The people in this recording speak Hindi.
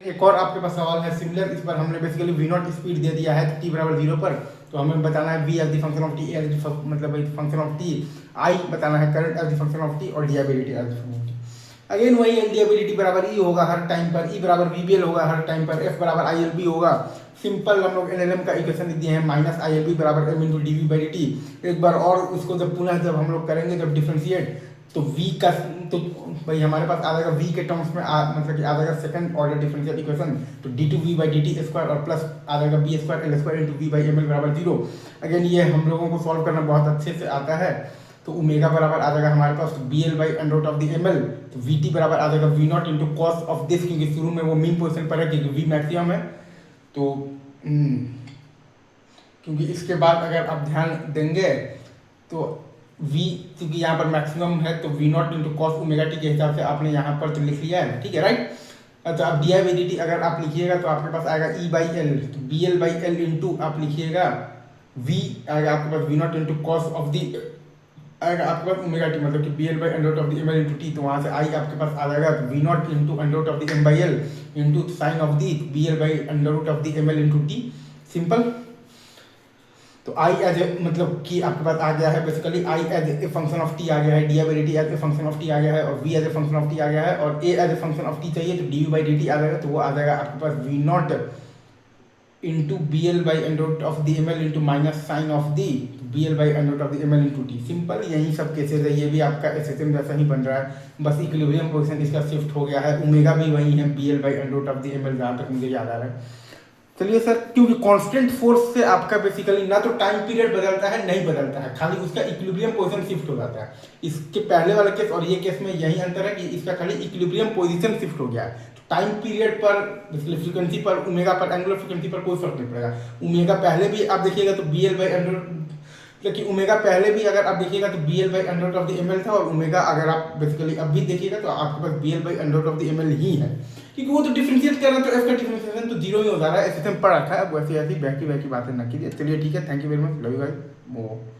एक और आपके पास सवाल है सिमिलर, इस पर हमने बेसिकली वी नॉट स्पीड दे दिया है टी बराबर 0 पर, तो हमें बताना है V as the function of T, मतलब फंक्शन ऑफ टी, आई बताना है current as the function of T और डियाबिलिटी as the function of T. Again वही डियाबिलिटी बराबर ई होगा हर टाइम पर, ई बराबर वीबीएल होगा हर टाइम पर, एफ बराबर आई एल बी होगा। सिंपल हम लोग एलएलएम का इक्वेशन दिए हैं माइनस आई एल बी बराबर M into D V by D T. एक बार और उसको जब पुनः जब हम लोग करेंगे जब डिफ्रेंशिएट तो v का, तो भाई हमारे पास आ जाएगा v के टर्म्स में मतलब कि आ जाएगा सेकंड ऑर्डर डिफरेंशियल इक्वेशन, तो D two V by D T square और प्लस आ जाएगा B square L square into V by M L बराबर 0। अगेन ये हम लोगों को सॉल्व करना बहुत अच्छे से आता है, तो ओमेगा बराबर आ जाएगा हमारे पास B L by under root of the M L, तो वी टी बराबर आ जाएगा V naught into cos of this, क्योंकि शुरू में वो मीन पोजिशन पर है क्योंकि वी मैक्सिमम है। तो क्योंकि इसके बाद अगर आप ध्यान देंगे तो v क्योंकि यहाँ पर मैक्सिमम है तो v not into cos omega T के हिसाब से आपने यहाँ पर तो लिख लिया है, ठीक है राइट। अच्छा अब D I by D T अगर आप लिखिएगा तो आपके पास आएगा e बाई एल, तो B L by L into आप लिखिएगा v आएगा आपके पास v not into cos of the आएगा आपके पास ओमेगा टी, मतलब कि B L by under root of the M L into T, तो वहाँ से आई आपके पास आ जाएगा v not into under root of the M by L into sine of the B L by under root of the M L into T. Simple. तो आई एज ए मतलब कि आपके पास आ गया है basically I as a function of T आ गया है, डियाबिलिटी as a function of T आ गया है, और V as a function of T आ गया है, और A as a function of T चाहिए तो D V by D T आ जाएगा, तो वो आ जाएगा आपके पास V naught into B L by under root of the M L into minus sign of the B L by under root of the M L into T. Simple, यही सब केसेज है, ये भी आपका एसएसएम जैसा ही बन रहा है, बस इक्विलिब्रियम पोजीशन इसका शिफ्ट हो गया है, ओमेगा भी वही है B L by under root of the M L जहाँ तक मुझे याद आ रहा है। चलिए सर, क्योंकि कांस्टेंट फोर्स से आपका बेसिकली ना तो टाइम पीरियड बदलता है नहीं बदलता है, खाली उसका इक्विलिब्रियम पोजीशन शिफ्ट हो जाता है। इसके पहले वाले केस और ये केस में यही अंतर है कि इसका खाली इक्विलिब्रियम पोजीशन शिफ्ट हो गया है, तो टाइम पीरियड पर फ्रीक्वेंसी पर ओमेगा पर एंगुलर फ्रीक्वेंसी पर कोई फर्क नहीं पड़ेगा। ओमेगा पहले भी आप देखिएगा तो बी एल बाई अंडर, लेकिन ओमेगा पहले भी अगर आप देखिएगा तो B L by under root of the M L था, और ओमेगा अगर आप बेसिकली अब भी देखिएगा तो आपके पास B L by under root of the M L ही है, क्योंकि वो तो डिफरेंशिएट कर रहे हैं तो एफ का डिफरेंशिएशन तो जीरो ही हो जा रहा है, ऐसे पढ़ रखा है। अब वैसी ऐसी बहकी बहकी बातें ना कीजिए। चलिए ठीक है, thank you very much, love you guys.